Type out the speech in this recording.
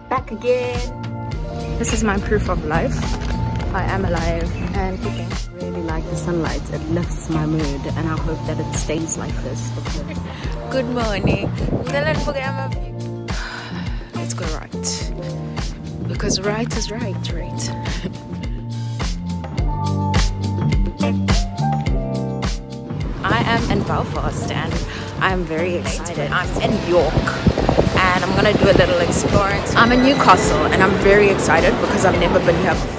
back again. This is my proof of life. I am alive and kicking. I really like the sunlight. It lifts my mood, and I hope that it stays like this. Good morning. Let's go right, because right is right. I am in Belfast and I'm very excited. I'm in York and I'm gonna do a little exploring. I'm in Newcastle and I'm very excited because I've never been here before.